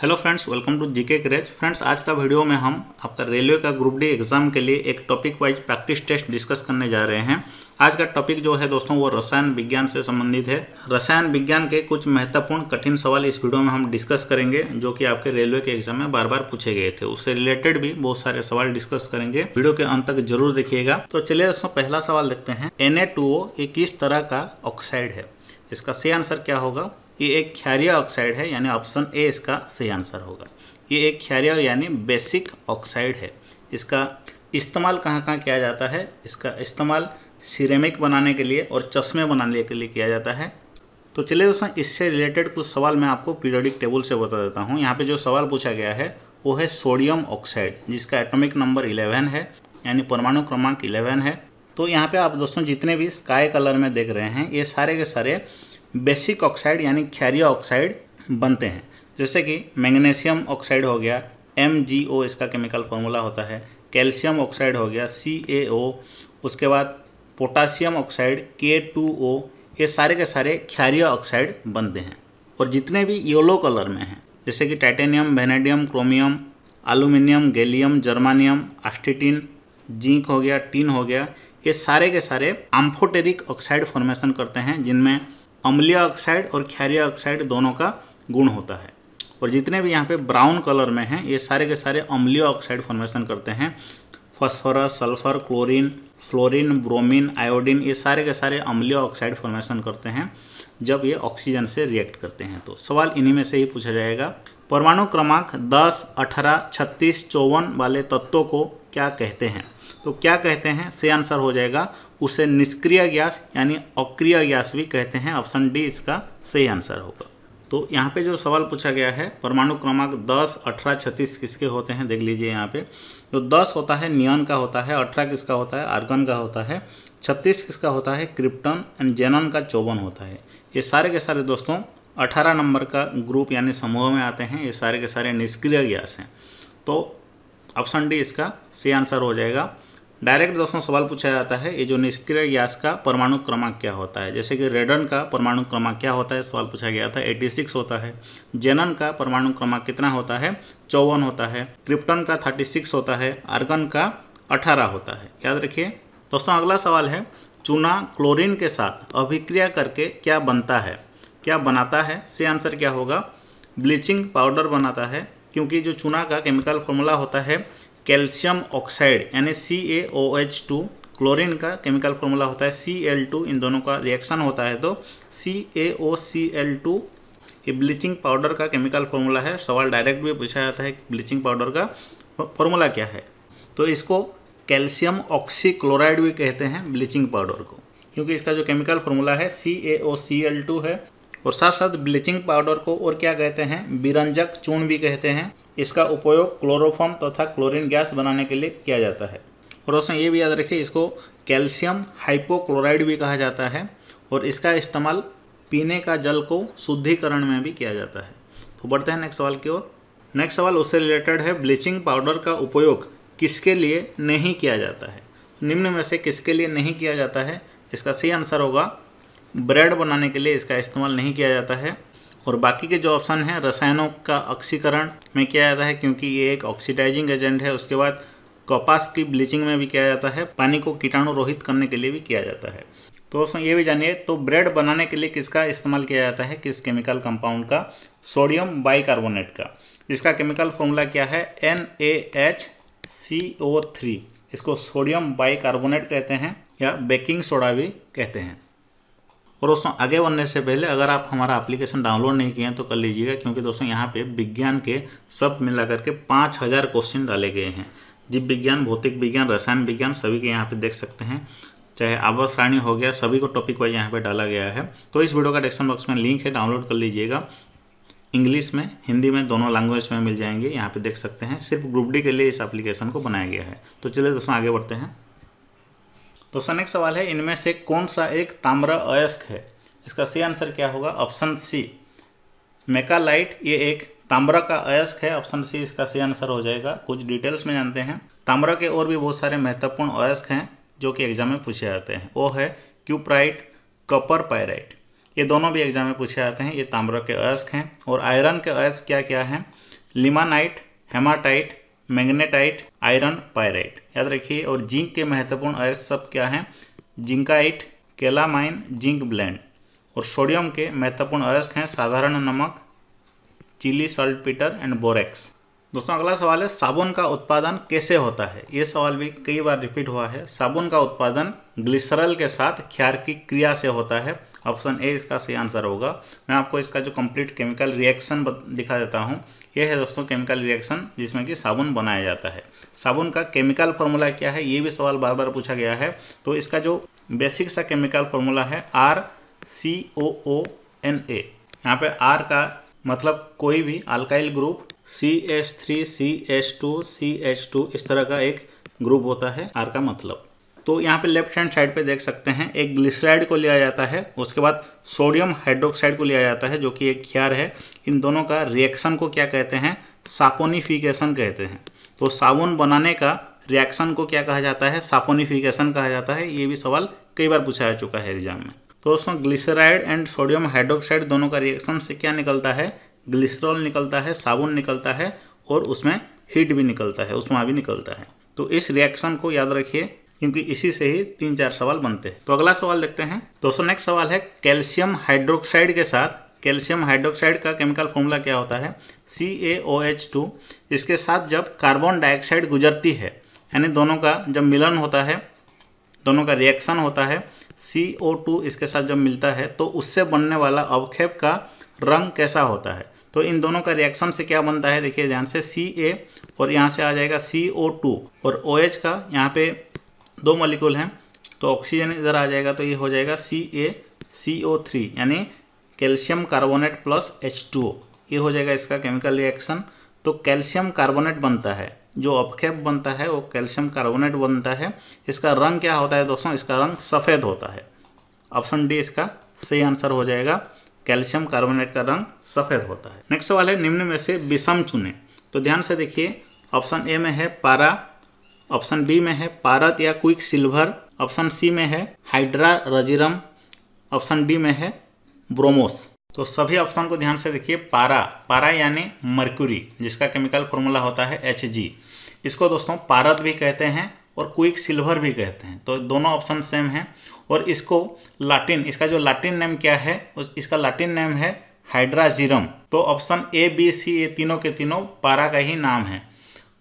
Hello friends, welcome to GK craze. Friends, आज का video में हम आपका रेलवे का ग्रुप डी एग्जाम के लिए एक topic wise practice test discuss करने जा रहे हैं। आज का टॉपिक जो है दोस्तों वो रसायन विज्ञान से संबंधित है। रसायन विज्ञान के कुछ महत्वपूर्ण कठिन सवाल इस वीडियो में हम डिस्कस करेंगे जो कि आपके रेलवे के एग्जाम में बार बार पूछे गए थे। उससे रिलेटेड भी बहुत सारे सवाल डिस्कस करेंगे। वीडियो के अंत तक जरूर देखिएगा। तो चलिए दोस्तों, पहला सवाल देखते हैं। Na2O ये किस तरह का ऑक्साइड है? इसका सही आंसर क्या होगा? ये एक क्षारीय ऑक्साइड है, यानी ऑप्शन ए इसका सही आंसर होगा। ये एक क्षारीय यानी बेसिक ऑक्साइड है। इसका इस्तेमाल कहाँ कहाँ किया जाता है? इसका इस्तेमाल सिरेमिक बनाने के लिए और चश्मे बनाने के लिए किया जाता है। तो चलिए दोस्तों, इससे रिलेटेड कुछ सवाल मैं आपको पीरियोडिक टेबल से बता देता हूँ। यहाँ पे जो सवाल पूछा गया है वो है सोडियम ऑक्साइड, जिसका एटॉमिक नंबर 11 है, यानी परमाणु क्रमांक 11 है। तो यहाँ पे आप दोस्तों जितने भी स्काई कलर में देख रहे हैं ये सारे के सारे बेसिक ऑक्साइड यानी क्षारीय ऑक्साइड बनते हैं। जैसे कि मैग्नीशियम ऑक्साइड हो गया, MgO इसका केमिकल फार्मूला होता है। कैल्शियम ऑक्साइड हो गया, CaO। उसके बाद पोटासियम ऑक्साइड K2O। ये सारे के सारे क्षारीय ऑक्साइड बनते हैं। और जितने भी येलो कलर में हैं, जैसे कि titanium, vanadium, chromium, aluminium, gallium, germanium, astatine, zinc हो गया, टिन हो गया, ये सारे के सारे एम्फोटेरिक ऑक्साइड फॉर्मेशन करते हैं, जिनमें अम्लीय ऑक्साइड और क्षारीय ऑक्साइड दोनों का गुण होता है। और जितने भी यहाँ पे ब्राउन कलर में हैं ये सारे के सारे अम्लीय ऑक्साइड फॉर्मेशन करते हैं। Phosphorus, sulphur, chlorine, fluorine, bromine, iodine, ये सारे के सारे अम्लीय ऑक्साइड फॉर्मेशन करते हैं जब ये ऑक्सीजन से रिएक्ट करते हैं। तो सवाल इन्हीं में से ही पूछा जाएगा। परमाणु क्रमांक 10, 18, 36, 54 वाले तत्वों को क्या कहते हैं? तो क्या कहते हैं? सही आंसर हो जाएगा उसे निष्क्रिय गैस यानी अक्रिय गैस भी कहते हैं। ऑप्शन डी इसका सही आंसर होगा। तो यहाँ पे जो सवाल पूछा गया है, परमाणु क्रमांक 10, 18, 36 किसके होते हैं? देख लीजिए यहाँ पे जो 10 होता है नियॉन का होता है, 18 किसका होता है? आर्गन का होता है, 36 किसका होता है? क्रिप्टन एंड जेनन का 54 होता है। ये सारे के सारे दोस्तों 18 नंबर का ग्रुप यानी समूह में आते हैं। ये सारे के सारे निष्क्रिय गैस हैं। तो ऑप्शन डी इसका सही आंसर हो जाएगा। डायरेक्ट दोस्तों सवाल पूछा जाता है ये जो निष्क्रिय गैस का परमाणु क्रमांक क्या होता है? जैसे कि रेडन का परमाणु क्रमांक क्या होता है? सवाल पूछा गया था, 86 होता है। जेनन का परमाणु क्रमांक कितना होता है? 54 होता है। क्रिप्टन का 36 होता है। आर्गन का 18 होता है। याद रखिए दोस्तों। अगला सवाल है, चूना क्लोरीन के साथ अभिक्रिया करके क्या बनता है? क्या बनाता है? सही आंसर क्या होगा? ब्लीचिंग पाउडर बनाता है, क्योंकि जो चूना का केमिकल फॉर्मूला होता है कैल्शियम ऑक्साइड यानी CaOH2। क्लोरीन का केमिकल फॉर्मूला होता है Cl2। इन दोनों का रिएक्शन होता है तो CaOCl2। ये ब्लीचिंग पाउडर का केमिकल फॉर्मूला है। सवाल डायरेक्ट भी पूछा जाता है कि ब्लीचिंग पाउडर का फॉर्मूला क्या है, तो इसको कैल्शियम ऑक्सीक्लोराइड भी कहते हैं ब्लीचिंग पाउडर को, क्योंकि इसका जो केमिकल फॉर्मूला है CaOCl2 है। और साथ साथ ब्लीचिंग पाउडर को और क्या कहते हैं? विरंजक चूर्ण भी कहते हैं। इसका उपयोग क्लोरोफॉर्म तथा क्लोरीन गैस बनाने के लिए किया जाता है। और दोस्तों ये भी याद रखिए, इसको कैल्शियम हाइपोक्लोराइड भी कहा जाता है। और इसका इस्तेमाल पीने का जल को शुद्धिकरण में भी किया जाता है। तो बढ़ते हैं नेक्स्ट सवाल की ओर। नेक्स्ट सवाल उससे रिलेटेड है, ब्लीचिंग पाउडर का उपयोग किसके लिए नहीं किया जाता है? निम्न में से किसके लिए नहीं किया जाता है? इसका सही आंसर होगा ब्रेड बनाने के लिए इसका इस्तेमाल नहीं किया जाता है। और बाकी के जो ऑप्शन हैं, रसायनों का ऑक्सीकरण में किया जाता है क्योंकि ये एक ऑक्सीडाइजिंग एजेंट है। उसके बाद कपास की ब्लीचिंग में भी किया जाता है। पानी को कीटाणु रहित करने के लिए भी किया जाता है। तो दोस्तों ये भी जानिए, तो ब्रेड बनाने के लिए किसका इस्तेमाल किया जाता है? किस केमिकल कंपाउंड का? सोडियम बाइकार्बोनेट का। इसका केमिकल फॉर्मूला क्या है? NaHCO3। इसको सोडियम बाइकार्बोनेट कहते हैं या बेकिंग सोडा भी कहते हैं। और दोस्तों आगे बढ़ने से पहले अगर आप हमारा एप्लीकेशन डाउनलोड नहीं किए हैं तो कर लीजिएगा, क्योंकि दोस्तों यहाँ पे विज्ञान के सब मिलाकर के 5000 क्वेश्चन डाले गए हैं। जीव विज्ञान, भौतिक विज्ञान, रसायन विज्ञान सभी के यहाँ पे देख सकते हैं। चाहे आवर्त सारणी हो गया, सभी को टॉपिक वाइज यहाँ पे डाला गया है। तो इस वीडियो का डिस्क्रिप्शन बॉक्स में लिंक है, डाउनलोड कर लीजिएगा। इंग्लिश में, हिंदी में, दोनों लैंग्वेज में मिल जाएंगे। यहाँ पे देख सकते हैं, सिर्फ ग्रुप डी के लिए इस एप्लीकेशन को बनाया गया है। तो चलिए दोस्तों आगे बढ़ते हैं। दोस्तों नेक्स्ट सवाल है, इनमें से कौन सा एक ताम्र अयस्क है? इसका सही आंसर क्या होगा? Option C malachite. ये एक ताम्र का अयस्क है। ऑप्शन सी इसका सही आंसर हो जाएगा। कुछ डिटेल्स में जानते हैं। ताम्र के और भी बहुत सारे महत्वपूर्ण अयस्क हैं जो कि एग्जाम में पूछे जाते हैं। वो है क्यूप्राइट, कॉपर पायराइट। ये दोनों भी एग्जाम में पूछे जाते हैं। ये ताम्र के अयस्क हैं। और आयरन के अयस्क क्या क्या हैं? लिमानाइट, हेमाटाइट, मैग्नेटाइट, आयरन, पायराइट, याद रखिए। और जिंक के महत्वपूर्ण अयस्क सब क्या हैं? Zincite, calamine, zinc blende. और सोडियम के महत्वपूर्ण अयस्क हैं साधारण नमक, चिली सल्टपीटर एंड बोरेक्स। दोस्तों अगला सवाल है साबुन का उत्पादन कैसे होता है? ये सवाल भी कई बार रिपीट हुआ है। साबुन का उत्पादन ग्लिसरॉल के साथ क्षार की क्रिया से होता है। ऑप्शन ए इसका सही आंसर होगा। मैं आपको इसका जो कंप्लीट केमिकल रिएक्शन दिखा देता हूँ। यह है दोस्तों केमिकल रिएक्शन जिसमें कि साबुन बनाया जाता है। साबुन का केमिकल फार्मूला क्या है, ये भी सवाल बार बार पूछा गया है। तो इसका जो बेसिक सा केमिकल फार्मूला है RCOONA। यहाँ पे R का मतलब कोई भी alkyl group, CH3 CH2 CH2 इस तरह का एक ग्रुप होता है R का मतलब। तो यहाँ पे लेफ्ट हैंड साइड पे देख सकते हैं एक ग्लिसराइड को लिया जाता है, उसके बाद सोडियम हाइड्रोक्साइड को लिया जाता है जो कि एक क्षार है। इन दोनों का रिएक्शन को क्या कहते हैं? सापोनिफिकेशन कहते हैं। तो साबुन बनाने का रिएक्शन को क्या कहा जाता है? सापोनिफिकेशन कहा जाता है। ये भी सवाल कई बार पूछा जा चुका है एग्जाम में। तो दोस्तों ग्लिसराइड एंड सोडियम हाइड्रोक्साइड दोनों का रिएक्शन से क्या निकलता है? ग्लिसरॉल निकलता है, साबुन निकलता है और उसमें हीट भी निकलता है, उष्मा भी निकलता है। तो इस रिएक्शन को याद रखिए क्योंकि इसी से ही 3-4 सवाल बनते हैं। तो अगला सवाल देखते हैं दोस्तों। नेक्स्ट सवाल है कैल्शियम हाइड्रोक्साइड के साथ कैल्शियम हाइड्रोक्साइड का केमिकल फॉर्मूला क्या होता है? CaOH2। इसके साथ जब कार्बन डाइऑक्साइड गुजरती है यानी दोनों का जब मिलन होता है, दोनों का रिएक्शन होता है, CO2 इसके साथ जब मिलता है तो उससे बनने वाला अवक्षेप का रंग कैसा होता है? तो इन दोनों का रिएक्शन से क्या बनता है देखिए ध्यान से, Ca और यहाँ से आ जाएगा CO2 और OH का यहाँ पे 2 मॉलिक्यूल हैं तो ऑक्सीजन इधर आ जाएगा तो ये हो जाएगा CaCO3 यानी कैल्शियम कार्बोनेट प्लस H2O। ये हो जाएगा इसका केमिकल रिएक्शन। तो कैल्शियम कार्बोनेट बनता है, जो अपक्षेप बनता है वो कैल्शियम कार्बोनेट बनता है। इसका रंग क्या होता है दोस्तों? इसका रंग सफ़ेद होता है। ऑप्शन डी इसका सही आंसर हो जाएगा। कैल्शियम कार्बोनेट का रंग सफ़ेद होता है। नेक्स्ट सवाल है निम्न में से विषम चुनें। तो ध्यान से देखिए, ऑप्शन ए में है पारा, ऑप्शन बी में है पारद या क्विक सिल्वर, ऑप्शन सी में है हाइड्रारजिरम, ऑप्शन डी में है ब्रोमोस। तो सभी ऑप्शन को ध्यान से देखिए। पारा यानी मर्क्यूरी जिसका केमिकल फॉर्मूला होता है Hg। इसको दोस्तों पारद भी कहते हैं और क्विक सिल्वर भी कहते हैं। तो दोनों ऑप्शन सेम हैं। और इसको लाटिन, इसका जो लाटिन नेम क्या है? इसका लाटिन नेम है हाइड्राजिरम। तो ऑप्शन ए बी सी ये तीनों के तीनों पारा का ही नाम है।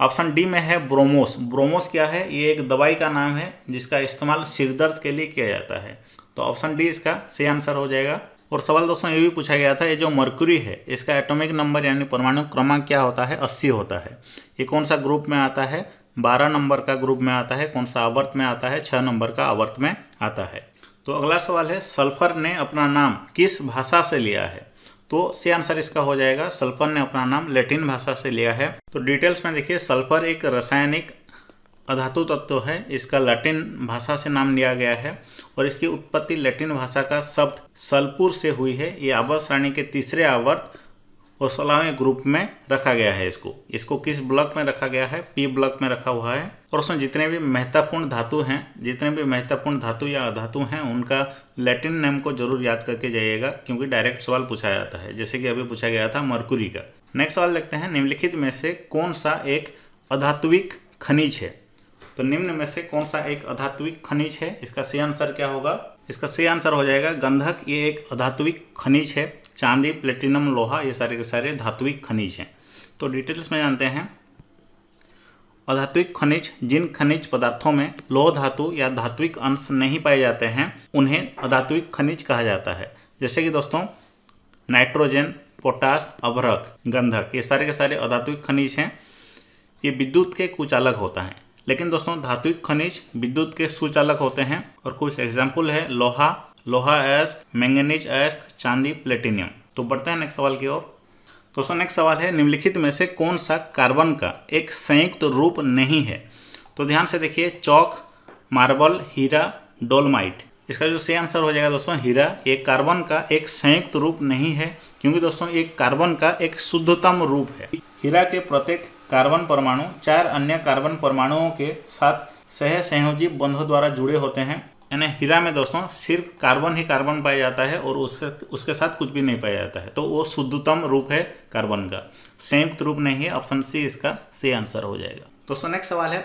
ऑप्शन डी में है ब्रोमोस। ब्रोमोस क्या है? ये एक दवाई का नाम है जिसका इस्तेमाल सिरदर्द के लिए किया जाता है। तो ऑप्शन डी इसका सही आंसर हो जाएगा। और सवाल दोस्तों ये भी पूछा गया था, ये जो मर्क्यूरी है इसका एटॉमिक नंबर यानी परमाणु क्रमांक क्या होता है? 80 होता है। ये कौन सा ग्रुप में आता है? 12 नंबर का ग्रुप में आता है। कौन सा आवर्त में आता है? 6 नंबर का आवर्त में आता है। तो अगला सवाल है सल्फर ने अपना नाम किस भाषा से लिया है? तो सही आंसर इसका हो जाएगा सल्फर ने अपना नाम लैटिन भाषा से लिया है। तो डिटेल्स में देखिए, सल्फर एक रासायनिक अधातु तत्व है। इसका लैटिन भाषा से नाम लिया गया है और इसकी उत्पत्ति लैटिन भाषा का शब्द सल्फुर से हुई है। ये आवर्त श्रेणी के तीसरे आवर्त और 16वें ग्रुप में रखा गया है। इसको किस ब्लॉक में रखा गया है? पी ब्लॉक में रखा हुआ है। और उसमें जितने भी महत्वपूर्ण धातु हैं, जितने भी महत्वपूर्ण धातु या अधातु हैं उनका लैटिन नेम को जरूर याद करके जाइएगा क्योंकि डायरेक्ट सवाल पूछा जाता है, जैसे कि अभी पूछा गया था मर्क्यूरी का। नेक्स्ट सवाल देखते हैं, निम्नलिखित में से कौन सा एक अधात्विक खनिज है? तो निम्न में से कौन सा एक अधात्विक खनिज है? इसका सही आंसर क्या होगा? इसका सही आंसर हो जाएगा गंधक। ये एक अधात्विक खनिज है। चांदी, प्लेटिनम, लोहा ये सारे के सारे धात्विक खनिज हैं। तो डिटेल्स में जानते हैं। अधात्विक खनिज जिन खनिज पदार्थों में लोह धातु या धात्विक अंश नहीं पाए जाते हैं उन्हें अधात्विक खनिज कहा जाता है। जैसे कि दोस्तों नाइट्रोजन, पोटास, अभ्रक, गंधक ये सारे के सारे अधात्विक खनिज हैं। ये विद्युत के कुचालक होता है। लेकिन दोस्तों धात्विक खनिज विद्युत के सुचालक होते हैं। और कुछ एग्जाम्पल है लोहा अयस्क, मैंगनीज अयस्क, चांदी, प्लेटिनियम। तो बढ़ते हैं नेक्स्ट सवाल की ओर। दोस्तों नेक्स्ट सवाल है, निम्नलिखित में से कौन सा कार्बन का एक संयुक्त रूप नहीं है? तो ध्यान से देखिए, चौक, मार्बल, हीरा, डोलमाइट। इसका जो सही आंसर हो जाएगा दोस्तों हीरा। एक कार्बन का एक संयुक्त रूप नहीं है क्योंकि दोस्तों एक कार्बन का एक शुद्धतम रूप है। हीरा के प्रत्येक कार्बन परमाणु 4 अन्य कार्बन परमाणुओं के साथ सह संयोजी बंधों द्वारा जुड़े होते हैं यानी हीरा में दोस्तों सिर्फ कार्बन ही कार्बन पाया जाता है और उसके साथ कुछ भी नहीं पाया जाता है, तो वो शुद्धतम रूप है कार्बन का, संयुक्त रूप नहीं है। ऑप्शन सी इसका सही आंसर हो जाएगा। दोस्तों नेक्स्ट सवाल है,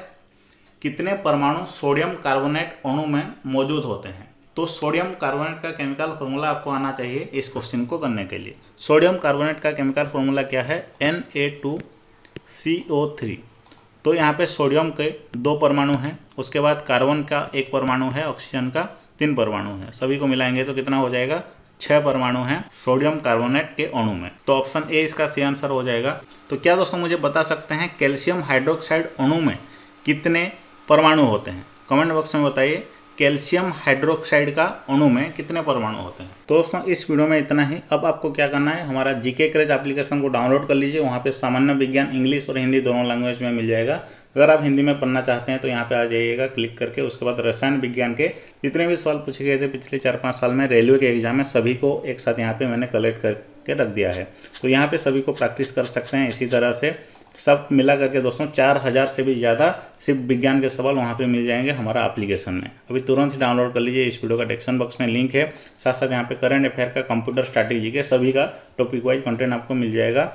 कितने परमाणु सोडियम कार्बोनेट अणु में मौजूद होते हैं? तो सोडियम कार्बोनेट का केमिकल फॉर्मूला आपको आना चाहिए इस क्वेश्चन को करने के लिए। सोडियम कार्बोनेट का केमिकल फॉर्मूला क्या है? Na2CO3। तो यहाँ पे सोडियम के 2 परमाणु हैं, उसके बाद कार्बन का 1 परमाणु है, ऑक्सीजन का 3 परमाणु है, सभी को मिलाएंगे तो कितना हो जाएगा? 6 परमाणु हैं सोडियम कार्बोनेट के अणु में। तो ऑप्शन ए इसका सही आंसर हो जाएगा। तो क्या दोस्तों मुझे बता सकते हैं कैल्शियम हाइड्रोक्साइड अणु में कितने परमाणु होते हैं? कमेंट बॉक्स में बताइए, कैल्शियम हाइड्रोक्साइड का अणु में कितने परमाणु होते हैं। तो दोस्तों इस वीडियो में इतना ही। अब आपको क्या करना है, हमारा जीके क्रेज एप्लीकेशन को डाउनलोड कर लीजिए। वहाँ पे सामान्य विज्ञान इंग्लिश और हिंदी दोनों लैंग्वेज में मिल जाएगा। अगर आप हिंदी में पढ़ना चाहते हैं तो यहाँ पे आ जाइएगा क्लिक करके। उसके बाद रसायन विज्ञान के जितने भी सवाल पूछे गए थे पिछले 4-5 साल में रेलवे के एग्जाम में, सभी को एक साथ यहाँ पे मैंने कलेक्ट करके रख दिया है। तो यहाँ पे सभी को प्रैक्टिस कर सकते हैं। इसी तरह से सब मिला करके दोस्तों 4000 से भी ज़्यादा सिर्फ विज्ञान के सवाल वहाँ पे मिल जाएंगे हमारा एप्लीकेशन में। अभी तुरंत ही डाउनलोड कर लीजिए। इस वीडियो का डिस्क्रिप्शन बॉक्स में लिंक है, साथ साथ यहाँ पे करंट अफेयर का, कंप्यूटर स्ट्रैटेजी के सभी का टॉपिक वाइज कंटेंट आपको मिल जाएगा।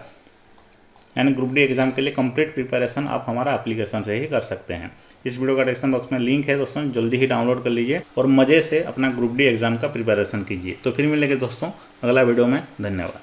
यानी ग्रुप डी एग्जाम के लिए कंप्लीट प्रिपरेशन आप हमारा एप्लीकेशन से ही कर सकते हैं। इस वीडियो का डिस्क्रिप्शन बॉक्स में लिंक है दोस्तों, जल्दी ही डाउनलोड कर लीजिए और मज़े से अपना ग्रुप डी एग्जाम का प्रिपरेशन कीजिए। तो फिर मिलेंगे दोस्तों अगला वीडियो में। धन्यवाद।